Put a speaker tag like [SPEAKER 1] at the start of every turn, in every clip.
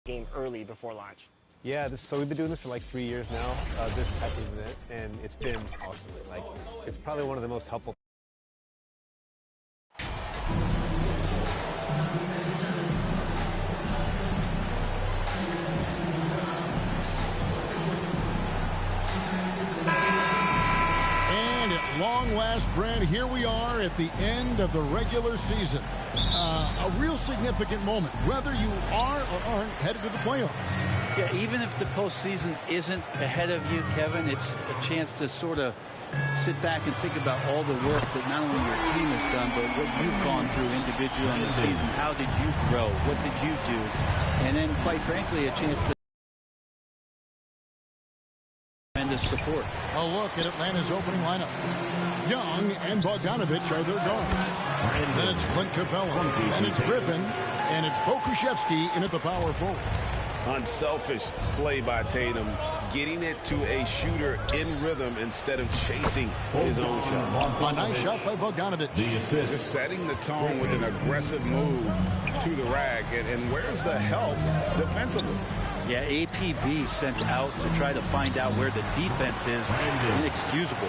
[SPEAKER 1] game early before launch.
[SPEAKER 2] Yeah, so we've been doing this for like 3 years now, this type of event, and it's been awesome. Like, it's probably one of the most helpful.
[SPEAKER 3] And at long last, Brad, here we are at the end of the regular season. A real significant moment, whether you are or aren't headed to the playoffs.
[SPEAKER 4] Yeah, even if the postseason isn't ahead of you, Kevin, it's a chance to sort of sit back and think about all the work that not only your team has done, but what you've gone through individually on the season. How did you grow? What did you do? And then, quite frankly, a chance to tremendous support.
[SPEAKER 3] A look at Atlanta's opening lineup. Young and Bogdanovich are their guards. Then it's Clint Capella. And it's Griffin. And it's Pokusevski in at the power forward.
[SPEAKER 5] Unselfish play by Tatum, getting it to a shooter in rhythm instead of chasing his own shot.
[SPEAKER 3] A nice shot by Bogdanovich.
[SPEAKER 5] Just setting the tone with an aggressive move to the rack. And where's the help defensively?
[SPEAKER 4] Yeah, APB sent out to try to find out where the defense is. Inexcusable.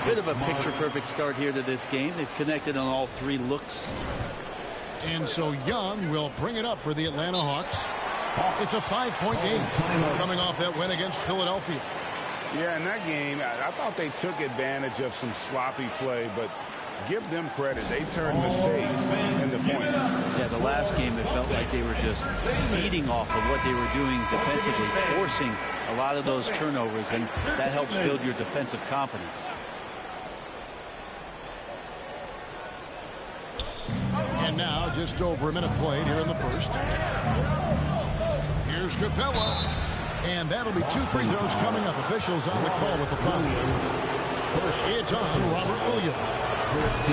[SPEAKER 4] Bit of a picture-perfect start here to this game. They've connected on all three looks.
[SPEAKER 3] And so Young will bring it up for the Atlanta Hawks. It's a 5-point game coming off that win against Philadelphia.
[SPEAKER 5] Yeah, in that game, I thought they took advantage of some sloppy play, but give them credit. They turned mistakes into points.
[SPEAKER 4] Yeah, the last game, it felt like they were just feeding off of what they were doing defensively, forcing a lot of those turnovers, and that helps build your defensive confidence.
[SPEAKER 3] And now, just over a minute played here in the first. Here's Capella. And that'll be 2 free throws coming up. Officials on the call with the foul. It's on Robert Williams.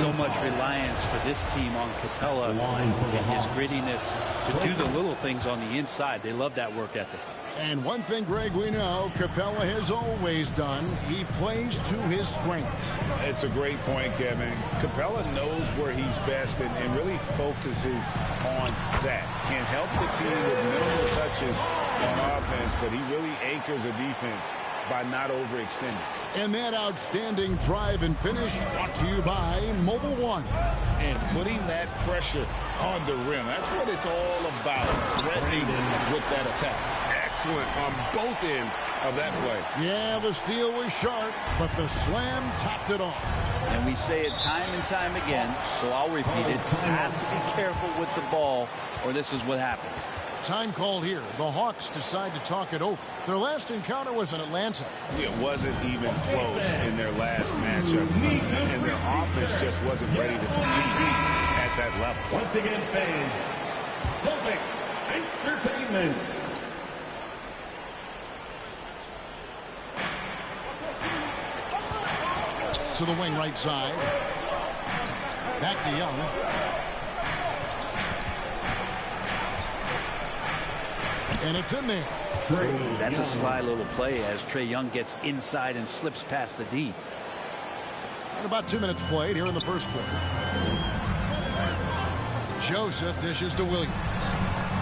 [SPEAKER 4] So much reliance for this team on Capella and his grittiness to do the little things on the inside. They love that work ethic.
[SPEAKER 3] And one thing, Greg, we know Capella has always done. He plays to his strengths.
[SPEAKER 5] It's a great point, Kevin. Capella knows where he's best and really focuses on that. Can help the team with minimal touches on offense, but he really anchors a defense by not overextending.
[SPEAKER 3] And that outstanding drive and finish brought to you by Mobile One.
[SPEAKER 5] And putting that pressure on the rim. That's what it's all about, threatening with that attack. Excellent on both ends of that play.
[SPEAKER 3] Yeah, the steal was sharp, but the slam topped it off.
[SPEAKER 4] And we say it time and time again, so I'll repeat it. You have to be careful with the ball, or this is what happens.
[SPEAKER 3] Time called here. The Hawks decide to talk it over. Their last encounter was in Atlanta.
[SPEAKER 5] It wasn't even close in their last matchup, and their offense just wasn't ready to compete at that level.
[SPEAKER 6] Once again, fans, Celtics Entertainment.
[SPEAKER 3] To the wing right side. Back to Young. And it's in there.
[SPEAKER 4] That's a sly little play as Trae Young gets inside and slips past the D.
[SPEAKER 3] And about 2 minutes played here in the first quarter. Joseph dishes to Williams.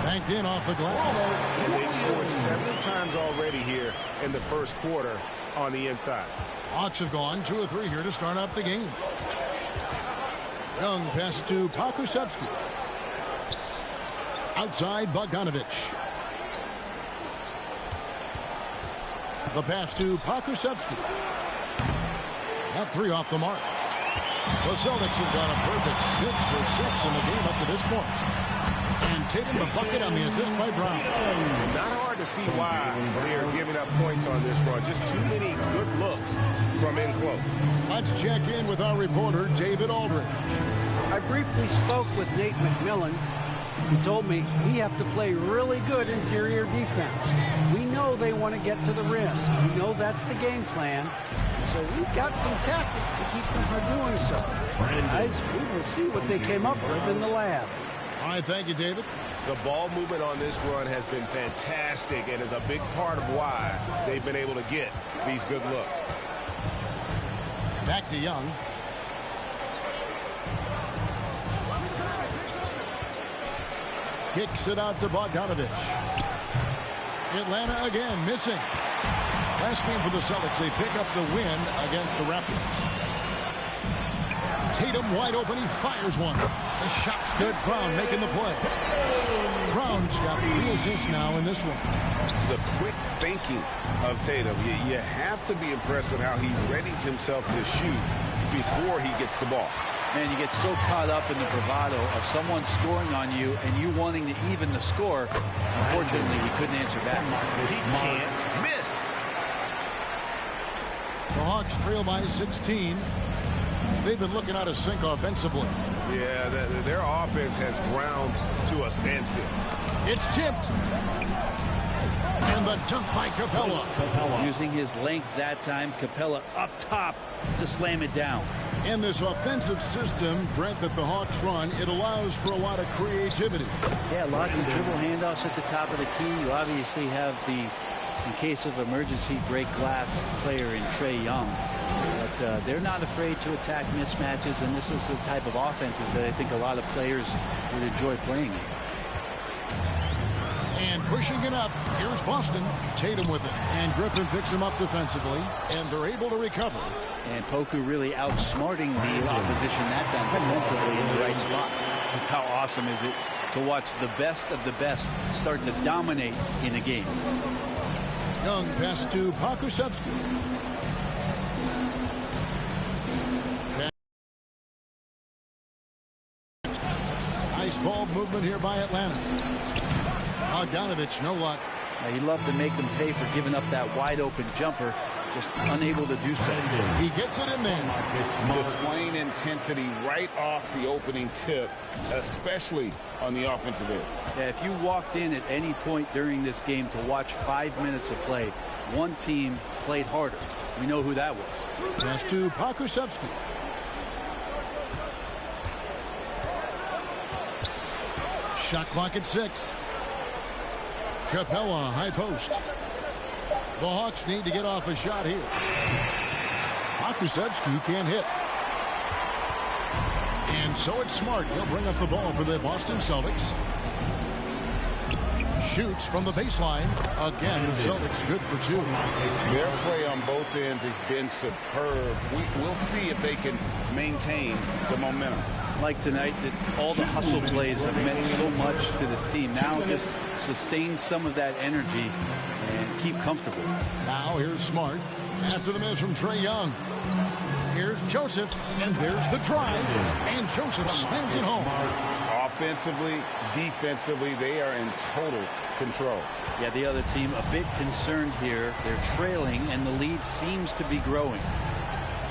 [SPEAKER 3] Banked in off the glass.
[SPEAKER 5] And they've scored 7 times already here in the first quarter on the inside.
[SPEAKER 3] Hawks have gone 2 or 3 here to start off the game. Young pass to Pokusevski. Outside Bogdanovich. The pass to Pokusevski. That 3 off the mark. The Celtics have got a perfect 6 for 6 in the game up to this point. And Tatum the bucket on the assist by Brown.
[SPEAKER 5] Not hard to see why they are giving up points on this run. Just too many good looks from in close.
[SPEAKER 3] Let's check in with our reporter, David Aldridge.
[SPEAKER 7] I briefly spoke with Nate McMillan. He told me we have to play really good interior defense. We know they want to get to the rim. We know that's the game plan. So we've got some tactics to keep them from doing so. Guys, we will see what they came up with in the lab.
[SPEAKER 3] All right, thank you, David.
[SPEAKER 5] The ball movement on this run has been fantastic and is a big part of why they've been able to get these good looks.
[SPEAKER 3] Back to Young. Kicks it out to Bogdanovich. Atlanta again missing. Last game for the Celtics, they pick up the win against the Raptors. Tatum wide open, he fires one. The shot's good. Brown making the play. Brown's got 3 assists now in this one.
[SPEAKER 5] The quick thinking of Tatum. You have to be impressed with how he readies himself to shoot before he gets the ball.
[SPEAKER 4] Man, you get so caught up in the bravado of someone scoring on you and you wanting to even the score. Unfortunately, he couldn't answer back.
[SPEAKER 5] He can't miss.
[SPEAKER 3] The Hawks trail by 16. They've been looking out of sync offensively.
[SPEAKER 5] Yeah, their offense has ground to a standstill.
[SPEAKER 3] It's tipped. And the dunk by Capella.
[SPEAKER 4] Using his length that time, Capella up top to slam it down.
[SPEAKER 3] In this offensive system, Brent, that the Hawks run, it allows for a lot of creativity.
[SPEAKER 4] Yeah, lots of dribble handoffs at the top of the key. You obviously have the, in case of emergency, break glass player in Trae Young. But they're not afraid to attack mismatches, and this is the type of offenses that I think a lot of players would enjoy playing in.
[SPEAKER 3] And pushing it up, here's Boston. Tatum with it, and Griffin picks him up defensively, and they're able to recover.
[SPEAKER 4] And Poku really outsmarting the opposition that time defensively in the right spot. Just how awesome is it to watch the best of the best start to dominate in a game.
[SPEAKER 3] Young pass to Pokusevski. Nice ball movement here by Atlanta. Bogdanovich, no luck.
[SPEAKER 4] Now, he'd love to make them pay for giving up that wide open jumper, just unable to do so.
[SPEAKER 3] He gets it in there.
[SPEAKER 5] Displaying intensity right off the opening tip, especially on the offensive end.
[SPEAKER 4] Yeah, if you walked in at any point during this game to watch 5 minutes of play, one team played harder. We know who that was.
[SPEAKER 3] Pass to Pokusevski. Shot clock at 6. Capella, high post. The Hawks need to get off a shot here. Pokusevski can't hit. And so it's Smart. He'll bring up the ball for the Boston Celtics. Shoots from the baseline. Again, the Celtics good for 2.
[SPEAKER 5] Their play on both ends has been superb. We'll see if they can maintain the momentum.
[SPEAKER 4] Like tonight, that all the hustle plays have meant so much to this team. Now just sustain some of that energy and keep comfortable.
[SPEAKER 3] Now here's Smart. After the miss from Trae Young. Here's Joseph, and there's the drive. And Joseph slams it home.
[SPEAKER 5] Offensively, defensively, they are in total control.
[SPEAKER 4] Yeah, the other team a bit concerned here. They're trailing, and the lead seems to be growing.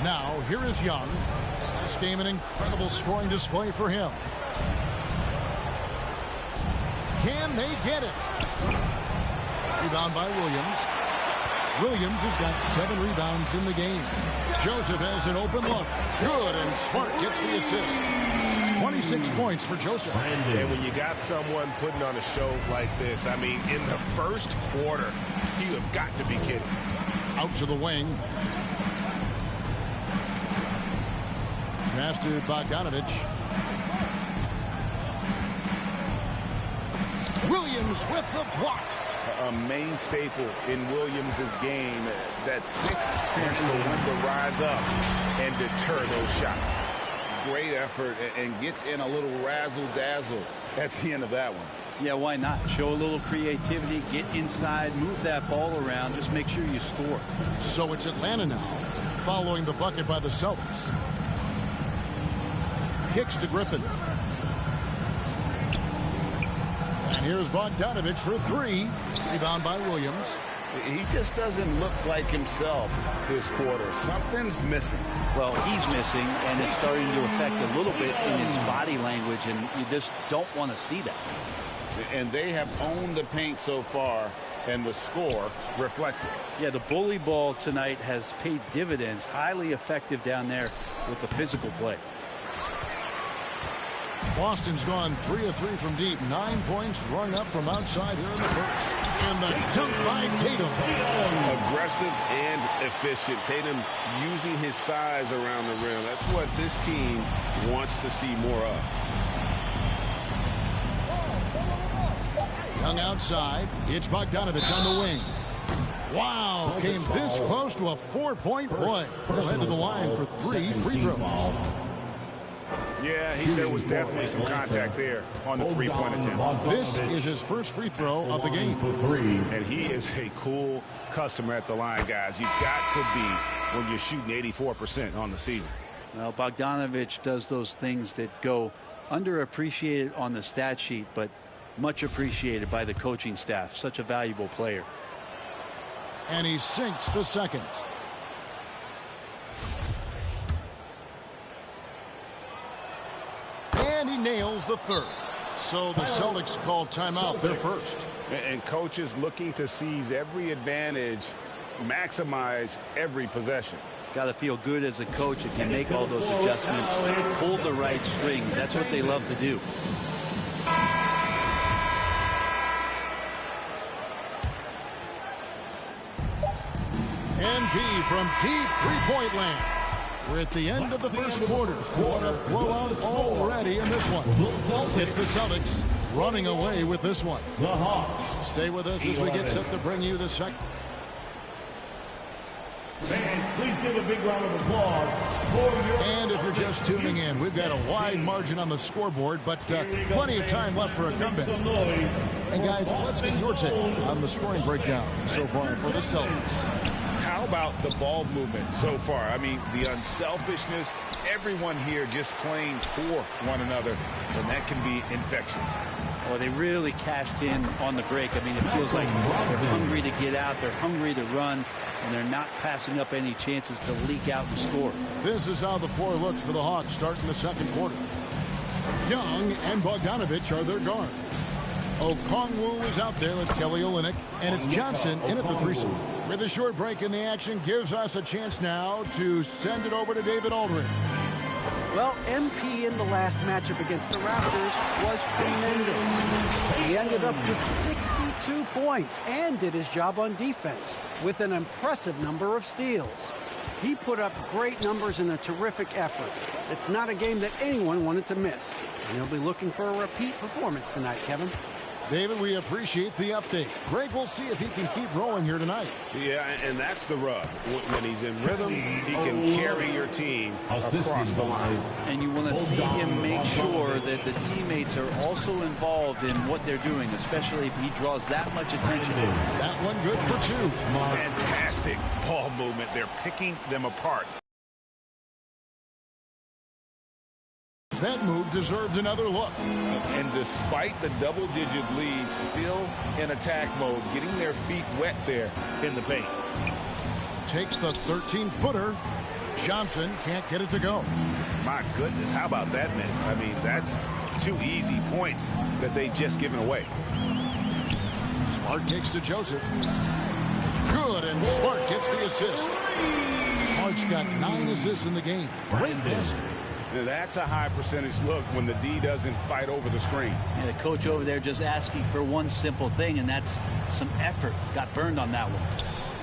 [SPEAKER 3] Now, here is Young. This game, an incredible scoring display for him. Can they get it? Rebound by Williams. Williams has got 7 rebounds in the game. Joseph has an open look. Good, and Smart gets the assist. 26 points for Joseph.
[SPEAKER 1] And when you got someone putting on a show like this, I mean, in the first quarter, you have got to be kidding.
[SPEAKER 3] Out to the wing. Pass to Bogdanovich. Williams with the block.
[SPEAKER 5] A main staple in Williams' game, that sixth sense for when to rise up and deter those shots. Great effort and gets in a little razzle-dazzle at the end of that one.
[SPEAKER 4] Yeah, why not? Show a little creativity, get inside, move that ball around, just make sure you score.
[SPEAKER 3] So it's Atlanta now, following the bucket by the Celtics. Kicks to Griffin. And here's Bogdanovich for 3. Rebound by Williams.
[SPEAKER 5] He just doesn't look like himself this quarter. Something's missing.
[SPEAKER 4] Well, he's missing, and it's starting to affect a little bit in his body language, and you just don't want to see that.
[SPEAKER 5] And they have owned the paint so far, and the score reflects it.
[SPEAKER 4] Yeah, the bully ball tonight has paid dividends. Highly effective down there with the physical play.
[SPEAKER 3] Boston's gone 3 of 3 from deep. 9 points rung up from outside here in the first. And the dunk by Tatum.
[SPEAKER 5] Aggressive and efficient. Tatum using his size around the rim. That's what this team wants to see more of.
[SPEAKER 3] Young outside. It's Bogdanovich on the wing. Wow, came this close to a 4-point play. He'll head to the line for 3 free throws.
[SPEAKER 5] Yeah, there was definitely some contact there on the 3-point attempt.
[SPEAKER 3] This is his first free throw of the game.
[SPEAKER 5] And he is a cool customer at the line, guys. You've got to be when you're shooting 84% on the season.
[SPEAKER 4] Well, Bogdanovich does those things that go underappreciated on the stat sheet, but much appreciated by the coaching staff. Such a valuable player.
[SPEAKER 3] And he sinks the second. And he nails the third. So the Celtics call timeout, their first.
[SPEAKER 5] And coaches looking to seize every advantage, maximize every possession.
[SPEAKER 4] Got to feel good as a coach if you make all those adjustments, pull the right strings. That's what they love to do.
[SPEAKER 3] NP from deep three-point land. We're at the end of the first quarter. What a blowout already in this one. It's the Celtics running away with this one. Stay with us as we get set to bring you the second.
[SPEAKER 6] Fans, please give a big round of applause for your...
[SPEAKER 3] And if you're just tuning in, we've got a wide margin on the scoreboard, but plenty of time left for a comeback. And guys, let's get your take on the scoring breakdown so far for the Celtics.
[SPEAKER 5] How about the ball movement so far? I mean, the unselfishness, everyone here just playing for one another, and that can be infectious.
[SPEAKER 4] Well, they really cashed in on the break. I mean, it feels like they're hungry to get out, they're hungry to run, and they're not passing up any chances to leak out and score.
[SPEAKER 3] This is how the floor looks for the Hawks starting the second quarter. Young and Bogdanovich are their guards. Okongwu is out there with Kelly Olynyk, and it's Johnson in at the 3-seam. With a short break in the action, gives us a chance now to send it over to David Aldridge.
[SPEAKER 7] Well, MP in the last matchup against the Raptors was tremendous. He ended up with 62 points and did his job on defense with an impressive number of steals. He put up great numbers in a terrific effort. It's not a game that anyone wanted to miss. And he'll be looking for a repeat performance tonight, Kevin.
[SPEAKER 3] David, we appreciate the update. Greg, we'll see if he can keep rolling here tonight.
[SPEAKER 5] Yeah, and that's the rub. When he's in rhythm, he can carry your team across the line.
[SPEAKER 4] And you want to see him make sure that the teammates are also involved in what they're doing, especially if he draws that much attention.
[SPEAKER 3] That one good for 2.
[SPEAKER 5] Fantastic ball movement. They're picking them apart.
[SPEAKER 3] That move deserved another look.
[SPEAKER 5] And despite the double-digit lead, still in attack mode, getting their feet wet there in the paint.
[SPEAKER 3] Takes the 13-footer. Johnson can't get it to go.
[SPEAKER 5] My goodness, how about that miss? I mean, that's 2 easy points that they've just given away.
[SPEAKER 3] Smart kicks to Joseph. Good, and Smart gets the assist. Smart's got 9 assists in the game. Great passing.
[SPEAKER 5] That's a high percentage look when the D doesn't fight over the screen.
[SPEAKER 4] And the coach over there just asking for one simple thing, and that's some effort. Got burned on that one.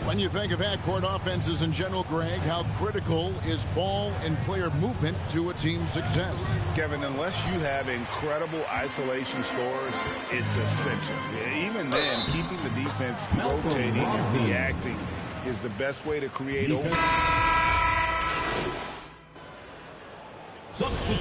[SPEAKER 3] When you think of half-court offenses in general, Greg, how critical is ball and player movement to a team's success?
[SPEAKER 5] Kevin, unless you have incredible isolation scores, it's essential. Even then, keeping the defense rotating and reacting is the best way to create open.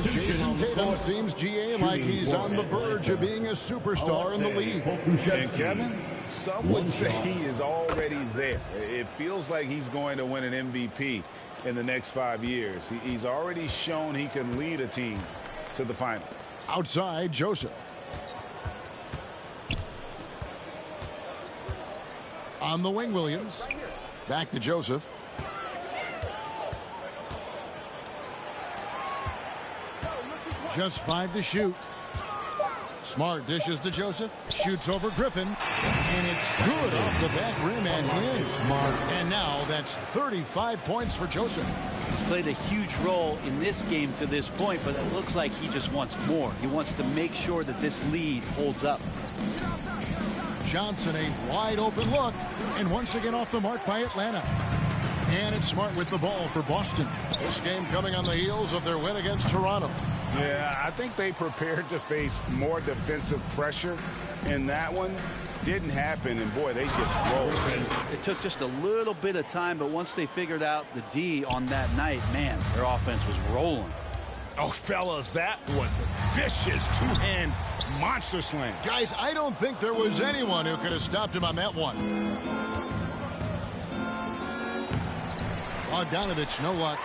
[SPEAKER 3] Jason Tatum seems, GA, like he's on the verge of being a superstar in the league.
[SPEAKER 5] And Kevin, some would say he is already there. It feels like he's going to win an MVP in the next 5 years. He's already shown he can lead a team to the finals.
[SPEAKER 3] Outside, Joseph. On the wing, Williams. Back to Joseph. Just 5 to shoot. Smart dishes to Joseph. Shoots over Griffin. And it's good off the back rim and in. And now that's 35 points for Joseph.
[SPEAKER 4] He's played a huge role in this game to this point, but it looks like he just wants more. He wants to make sure that this lead holds up.
[SPEAKER 3] Johnson, a wide open look. And once again off the mark by Atlanta. And it's Smart with the ball for Boston. This game coming on the heels of their win against Toronto.
[SPEAKER 5] Yeah, I think they prepared to face more defensive pressure in that one. Didn't happen, and boy, they just rolled.
[SPEAKER 4] It took just a little bit of time, but once they figured out the D on that night, man, their offense was rolling.
[SPEAKER 1] Oh, fellas, that was a vicious two-hand monster slam.
[SPEAKER 3] Guys, I don't think there was anyone who could have stopped him on that one. Bogdanovich, no luck.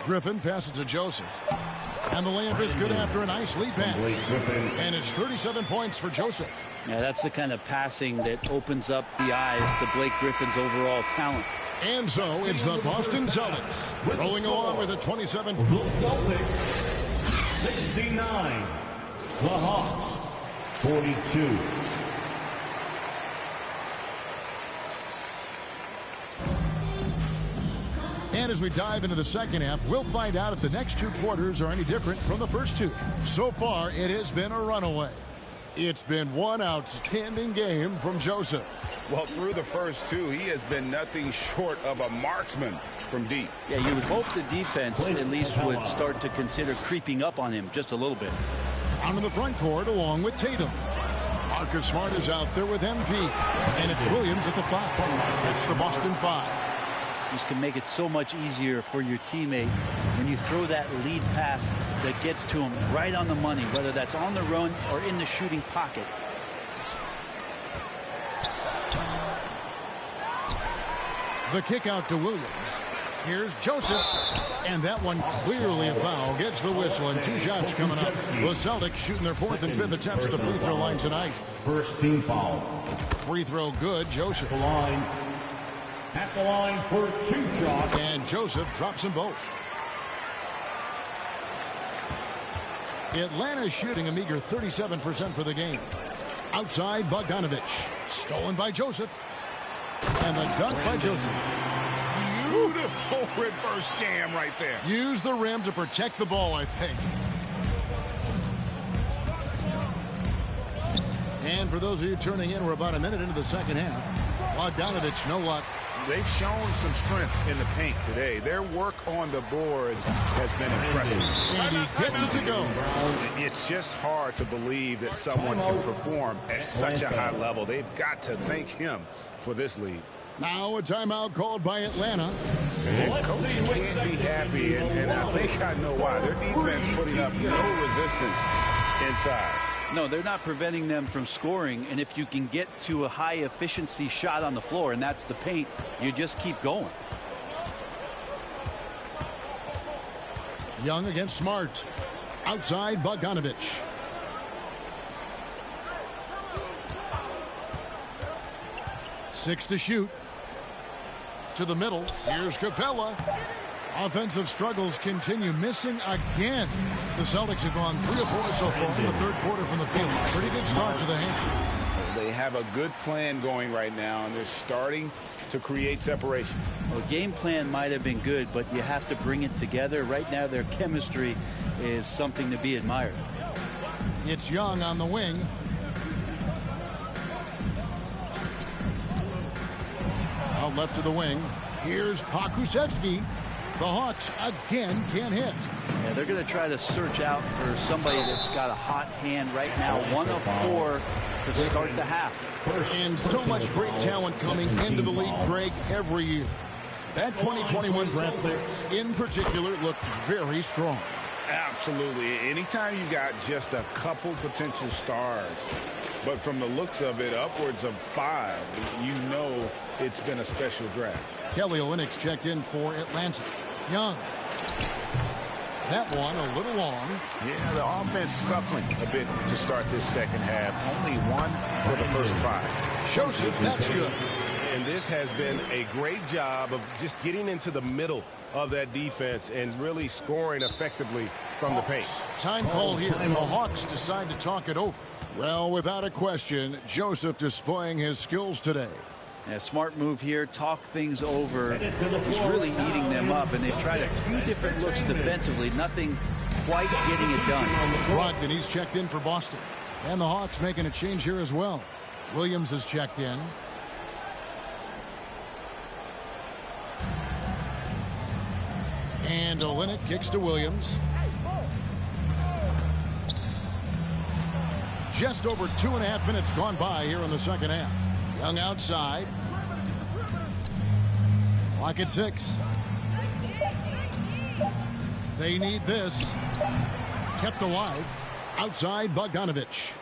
[SPEAKER 3] Griffin passes to Joseph. And the layup is good after a nice lead pass. And it's 37 points for Joseph.
[SPEAKER 4] Yeah, that's the kind of passing that opens up the eyes to Blake Griffin's overall talent.
[SPEAKER 3] And so it's the Boston Celtics rolling along with a 27.
[SPEAKER 6] The Celtics, 69. The Hawks, 42.
[SPEAKER 3] And as we dive into the second half, we'll find out if the next two quarters are any different from the first two. So far, it has been a runaway. It's been one outstanding game from Joseph.
[SPEAKER 5] Well, through the first two, he has been nothing short of a marksman from deep.
[SPEAKER 4] Yeah, you would hope the defense at least would start to consider creeping up on him just a little bit.
[SPEAKER 3] Out in the front court along with Tatum. Marcus Smart is out there with MP. And it's Williams at the 5. It's the Boston 5.
[SPEAKER 4] This can make it so much easier for your teammate when you throw that lead pass that gets to him right on the money, whether that's on the run or in the shooting pocket.
[SPEAKER 3] The kick out to Williams. Here's Joseph. And that one clearly a foul. Gets the whistle and 2 shots coming up. The Celtics shooting their 4th and 5th attempts at the free throw line tonight.
[SPEAKER 6] First team foul.
[SPEAKER 3] Free throw good. Joseph.
[SPEAKER 6] The line. At the line for 2 shots.
[SPEAKER 3] And Joseph drops them both. Atlanta shooting a meager 37% for the game. Outside Bogdanovich. Stolen by Joseph. And the dunk by Joseph.
[SPEAKER 1] Beautiful reverse jam right there.
[SPEAKER 3] Use the rim to protect the ball, I think. And for those of you turning in, we're about a minute into the second half. Bogdanovich, no luck.
[SPEAKER 5] They've shown some strength in the paint today. Their work on the boards has been impressive.
[SPEAKER 3] And he gets it to go.
[SPEAKER 5] It's just hard to believe that someone can perform at such a high level. They've got to thank him for this lead.
[SPEAKER 3] Now a timeout called by Atlanta.
[SPEAKER 5] And coach can't be happy, and I think I know why. Their defense putting up no resistance inside.
[SPEAKER 4] No, they're not preventing them from scoring, and if you can get to a high-efficiency shot on the floor, and that's the paint, you just keep going.
[SPEAKER 3] Young against Smart. Outside Bogdanovich. Six to shoot. To the middle. Here's Capella. Offensive struggles continue, missing again. The Celtics have gone 3 of 4 so far in the third quarter from the field. Pretty good start to the hand.
[SPEAKER 5] They have a good plan going right now, and they're starting to create separation.
[SPEAKER 4] Well, the game plan might have been good, but you have to bring it together. Right now, their chemistry is something to be admired.
[SPEAKER 3] It's Young on the wing. Out left to the wing. Here's Pokusevski. The Hawks again can't hit.
[SPEAKER 4] Yeah, they're going to try to search out for somebody that's got a hot hand right now. 1 of 4 to start the half.
[SPEAKER 3] And so much great talent coming into the league, Craig, every year. That 2021 draft in particular looks very strong.
[SPEAKER 5] Absolutely. Anytime you got just a couple potential stars, but from the looks of it, upwards of 5, you know it's been a special draft.
[SPEAKER 3] Kelly Olynyk checked in for Atlanta. Young. That one a little long.
[SPEAKER 5] Yeah, the offense scuffling a bit to start this second half. Only 1 for the first 5.
[SPEAKER 3] Joseph, that's good.
[SPEAKER 1] And this has been a great job of just getting into the middle of that defense and really scoring effectively from the paint.
[SPEAKER 3] Time call here. The Hawks decide to talk it over. Well, without a question, Joseph displaying his skills today.
[SPEAKER 4] Yeah, smart move here. Talk things over. He's really eating them up, and they've tried a few different looks defensively. Nothing quite getting it done.
[SPEAKER 3] Brogdon, he's checked in for Boston. And the Hawks making a change here as well. Williams has checked in. And Olynyk kicks to Williams. Just over 2.5 minutes gone by here in the second half. Young outside. Clock at 6. They need this. Kept alive. Outside Bogdanovich.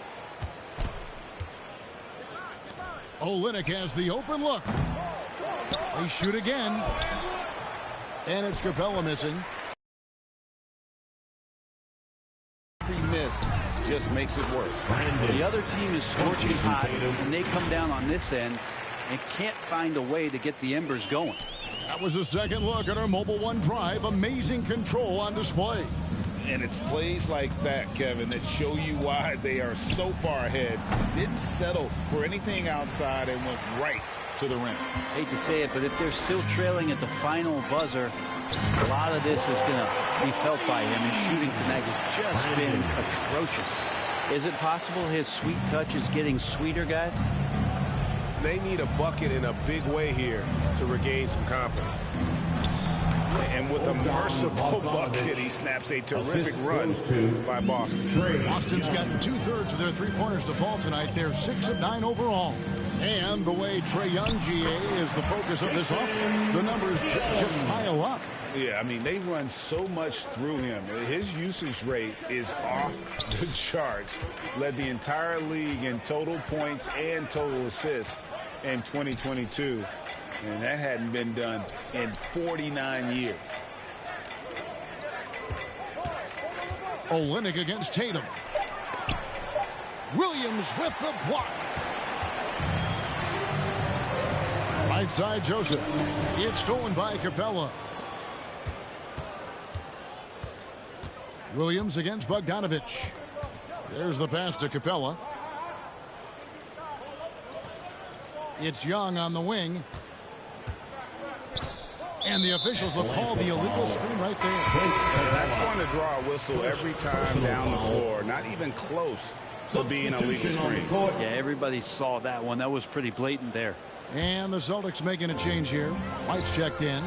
[SPEAKER 3] Olynyk has the open look. They shoot again. And it's Capella missing.
[SPEAKER 5] Every miss just makes it worse.
[SPEAKER 4] The other team is scorching hot, and they come down on this end and can't find a way to get the embers going.
[SPEAKER 3] That was a second look at our Mobile One drive. Amazing control on display.
[SPEAKER 5] And it's plays like that, Kevin, that show you why they are so far ahead. Didn't settle for anything outside and went right to the rim.
[SPEAKER 4] Hate to say it, but if they're still trailing at the final buzzer, a lot of this is going to be felt by him. His shooting tonight has just been atrocious. Is it possible his sweet touch is getting sweeter, guys?
[SPEAKER 1] They need a bucket in a big way here to regain some confidence. And with a merciful bucket, he snaps a terrific run by Boston.
[SPEAKER 3] Boston's gotten 2/3 of their three-pointers to fall tonight. They're 6 of 9 overall. And the way Trae Young, GA, is the focus of this offense, the numbers just pile up.
[SPEAKER 5] Yeah, I mean, they run so much through him. His usage rate is off the charts. Led the entire league in total points and total assists in 2022. And that hadn't been done in 49 years.
[SPEAKER 3] Olynyk against Tatum. Williams with the block. Right side, Joseph. It's stolen by Capella. Williams against Bogdanovich. There's the pass to Capella. It's Young on the wing. And the officials will call the illegal screen right there.
[SPEAKER 5] That's going to draw a whistle every time down the floor. Not even close to being a legal screen.
[SPEAKER 4] Yeah, everybody saw that one. That was pretty blatant there.
[SPEAKER 3] And the Celtics making a change here. White's checked in.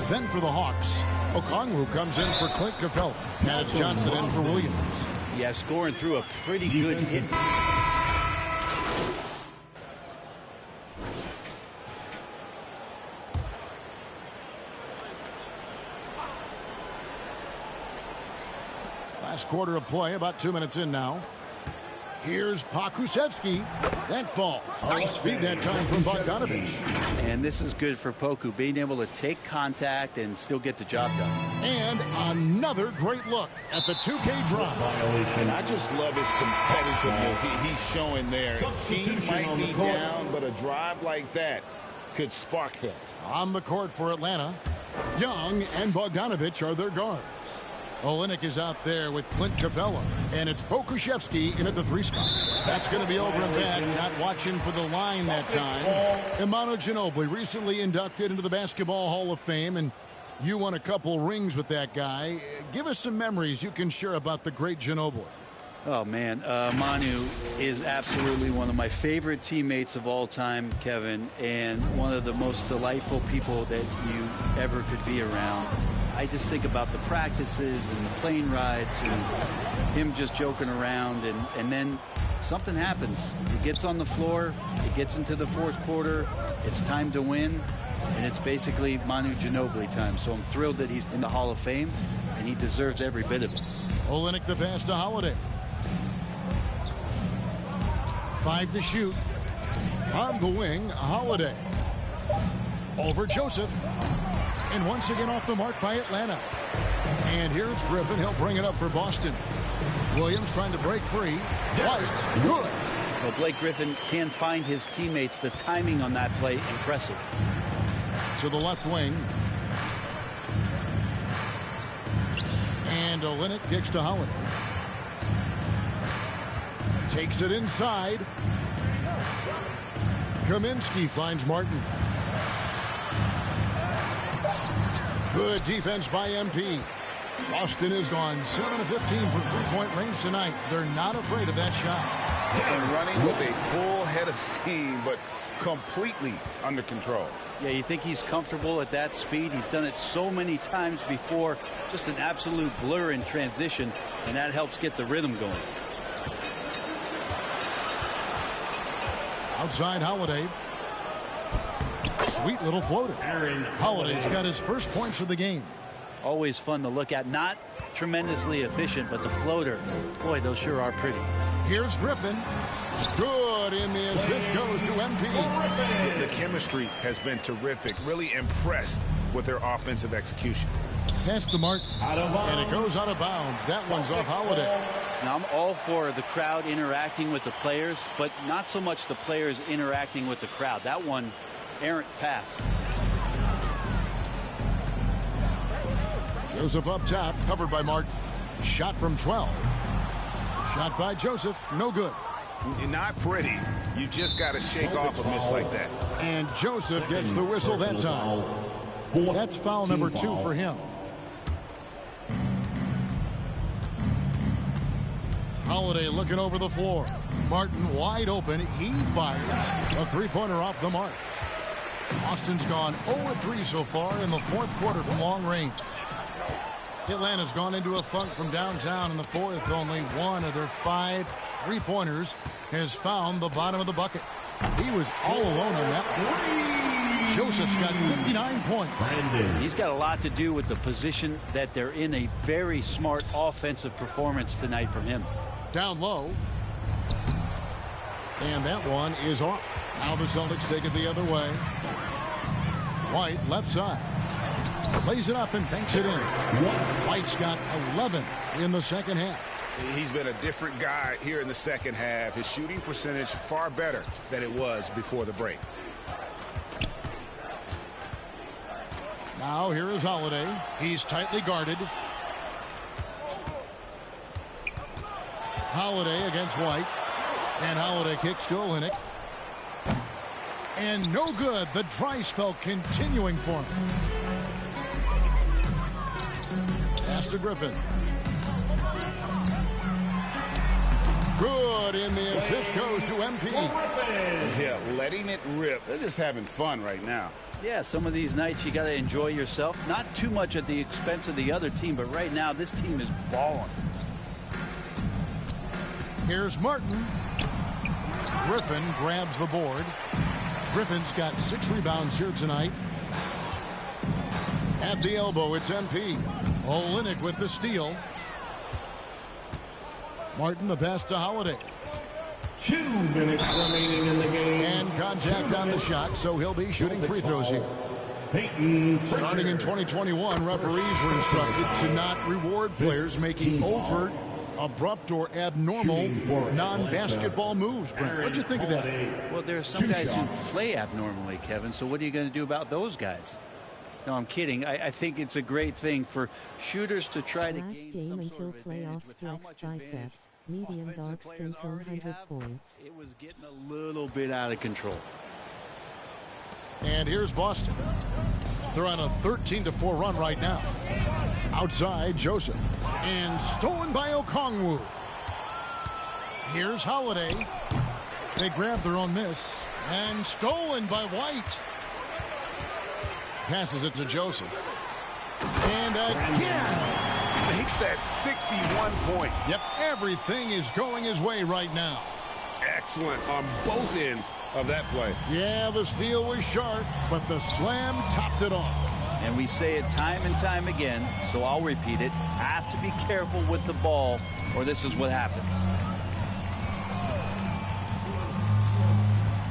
[SPEAKER 3] Then for the Hawks, Okongwu comes in for Clint Capella. And it's Johnson in for Williams.
[SPEAKER 4] Yeah, scoring through a pretty good hit.
[SPEAKER 3] Last quarter of play, about 2 minutes in now. Here's Pokusevski. That falls. Nice feed that time from Bogdanovich.
[SPEAKER 4] And this is good for Poku, being able to take contact and still get the job done.
[SPEAKER 3] And another great look at the 2K drop.
[SPEAKER 5] And I just love his competitiveness he's showing there. Team might be down, but a drive like that could spark them.
[SPEAKER 3] On the court for Atlanta, Young and Bogdanovich are their guards. Olynyk is out there with Clint Capella, and it's Pokusevski in at the 3 spot. That's going to be over and back, not watching for the line that time. Emmanuel Ginobili, recently inducted into the Basketball Hall of Fame, and you won a couple rings with that guy. Give us some memories you can share about the great Ginobili.
[SPEAKER 4] Oh, man. Manu is absolutely one of my favorite teammates of all time, Kevin, and one of the most delightful people that you ever could be around. I just think about the practices and the plane rides and him just joking around, and then something happens. He gets on the floor, it gets into the fourth quarter, it's time to win, and it's basically Manu Ginobili time. So I'm thrilled that he's in the Hall of Fame, and he deserves every bit of it.
[SPEAKER 3] Olynyk the pass to Holiday. 5 to shoot. On the wing, Holiday. Over Joseph. And once again off the mark by Atlanta. And here's Griffin. He'll bring it up for Boston. Williams trying to break free. White, good.
[SPEAKER 4] Well, Blake Griffin can find his teammates. The timing on that play, impressive.
[SPEAKER 3] To the left wing. And Olynyk kicks to Holiday. Takes it inside. Kaminsky finds Martin. Good defense by MP. Boston is gone 7 of 15 from three-point range tonight. They're not afraid of that shot.
[SPEAKER 5] And running with a full head of steam, but completely under control.
[SPEAKER 4] Yeah, you think he's comfortable at that speed? He's done it so many times before. Just an absolute blur in transition, and that helps get the rhythm going.
[SPEAKER 3] Outside Holiday. Sweet little floater. Holiday's got his first points of the game.
[SPEAKER 4] Always fun to look at. Not tremendously efficient, but the floater, boy, those sure are pretty.
[SPEAKER 3] Here's Griffin. Good, and the assist goes to MP.
[SPEAKER 1] The chemistry has been terrific. Really impressed with their offensive execution.
[SPEAKER 3] Pass to Martin, and it goes out of bounds. That one's off Holiday.
[SPEAKER 4] Now, I'm all for the crowd interacting with the players, but not so much the players interacting with the crowd. That one, errant pass.
[SPEAKER 3] Joseph up top, covered by Martin. Shot from 12. Shot by Joseph, no good.
[SPEAKER 1] Not pretty. You just got to shake off a miss like that.
[SPEAKER 3] And Joseph gets the whistle that time. That's foul number 2 for him. Holiday looking over the floor. Martin wide open. He fires a three-pointer off the mark. Austin's gone 0-3 so far in the fourth quarter from long range. Atlanta's gone into a funk from downtown in the fourth. Only one of their 5 three-pointers has found the bottom of the bucket. He was all alone in that. Joseph's got 59 points.
[SPEAKER 4] He's got a lot to do with the position that they're in. A very smart offensive performance tonight from him.
[SPEAKER 3] Down low. And that one is off. Now the Celtics take it the other way. White, left side. Lays it up and banks it in. White's got 11 in the second half.
[SPEAKER 1] He's been a different guy here in the second half. His shooting percentage far better than it was before the break.
[SPEAKER 3] Now here is Holiday. He's tightly guarded. Holiday against White. And Holiday kicks to Olynyk. And no good. The dry spell continuing for him. Pass to Griffin. Good, and the assist goes to MP.
[SPEAKER 5] Yeah, letting it rip. They're just having fun right now.
[SPEAKER 4] Yeah, some of these nights you got to enjoy yourself. Not too much at the expense of the other team, but right now this team is balling.
[SPEAKER 3] Here's Martin. Griffin grabs the board. Griffin's got 6 rebounds here tonight. At the elbow, it's MP. Olynyk with the steal. Martin the pass to Holiday.
[SPEAKER 6] 2 minutes remaining in the game.
[SPEAKER 3] And contact on the shot, so he'll be shooting free throws here. Starting in 2021, referees were instructed to not reward players making overt, abrupt, or abnormal non-basketball moves. Brent, what'd you think of that?
[SPEAKER 4] Well, there are some guys who play abnormally, Kevin, so what are you going to do about those guys? No, I'm kidding. I think it's a great thing for shooters to try to gain
[SPEAKER 8] game
[SPEAKER 4] some
[SPEAKER 8] until
[SPEAKER 4] sort of advantage
[SPEAKER 8] playoffs
[SPEAKER 4] with how
[SPEAKER 8] flex
[SPEAKER 4] much advantage
[SPEAKER 8] biceps. Medium
[SPEAKER 4] offensive
[SPEAKER 8] dark
[SPEAKER 4] players
[SPEAKER 8] skin tone
[SPEAKER 4] already
[SPEAKER 8] 100
[SPEAKER 4] have.
[SPEAKER 8] points.
[SPEAKER 4] It was getting a little bit out of control.
[SPEAKER 3] And here's Boston. They're on a 13-4 run right now. Outside, Joseph. And stolen by Okongwu. Here's Holiday. They grab their own miss. And stolen by White. Passes it to Joseph. And again.
[SPEAKER 1] Makes that 61 point.
[SPEAKER 3] Yep, everything is going his way right now.
[SPEAKER 1] Excellent on both ends of that play.
[SPEAKER 3] Yeah, the steal was sharp, but the slam topped it off.
[SPEAKER 4] And we say it time and time again, so I'll repeat it. Have to be careful with the ball, or this is what happens.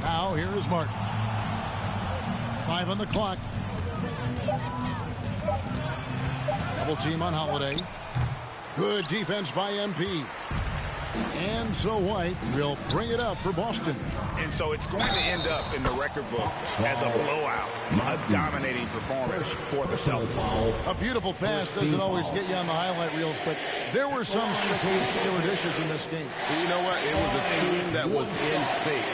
[SPEAKER 3] Now, here is Martin. 5 on the clock. Double team on Holiday. Good defense by MP. And so White will bring it up for Boston.
[SPEAKER 1] And so it's going to end up in the record books as a blowout, a dominating performance for the Celtics.
[SPEAKER 3] A beautiful pass doesn't always get you on the highlight reels, but there were some spectacular dishes in this game.
[SPEAKER 1] You know what? It was a team that was in sync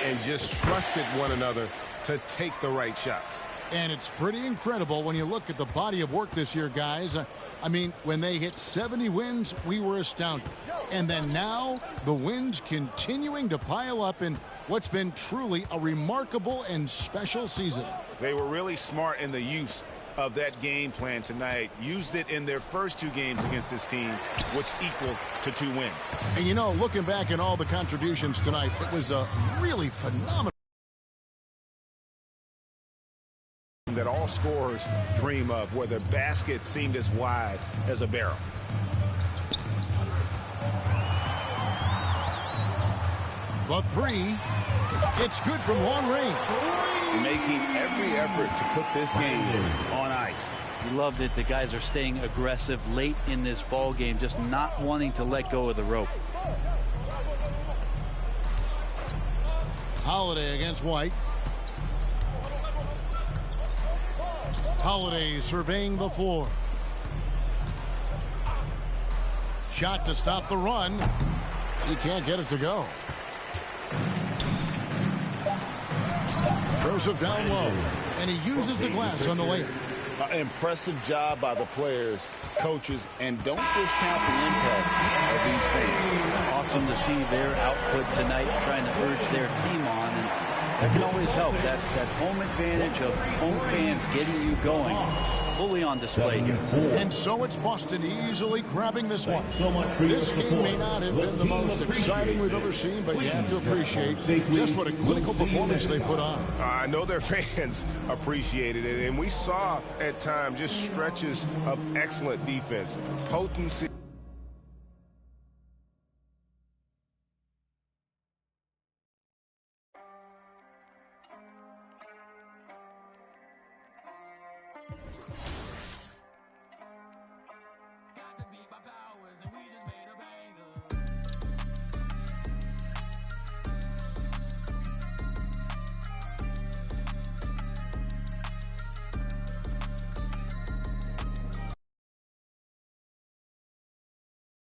[SPEAKER 1] and just trusted one another to take the right shots.
[SPEAKER 3] And it's pretty incredible when you look at the body of work this year, guys. I mean, when they hit 70 wins, we were astounded. And then now, the wins continuing to pile up in what's been truly a remarkable and special season.
[SPEAKER 1] They were really smart in the use of that game plan tonight. Used it in their first 2 games against this team, which equal to 2 wins.
[SPEAKER 3] And you know, looking back at all the contributions tonight, it was a really phenomenal
[SPEAKER 1] that all scorers dream of, where their basket seemed as wide as a barrel.
[SPEAKER 3] The 3, it's good from long range.
[SPEAKER 5] Making every effort to put this game on ice.
[SPEAKER 4] You loved it. The guys are staying aggressive late in this ball game, just not wanting to let go of the rope.
[SPEAKER 3] Holiday against White. Holiday surveying the floor. Shot to stop the run. He can't get it to go. Joseph down low, and he uses the glass on the layup.
[SPEAKER 5] Impressive job by the players, coaches, and don't discount the impact of these fans.
[SPEAKER 4] Awesome to see their output tonight, trying to urge their team on, and that can always help. That home advantage of home fans getting you going, fully on display here.
[SPEAKER 3] And so it's Boston easily grabbing this one. This game may not have been the most exciting we've ever seen, but you have to appreciate just what a clinical performance they put on.
[SPEAKER 1] I know their fans appreciated it, and we saw at times just stretches of excellent defense, potency.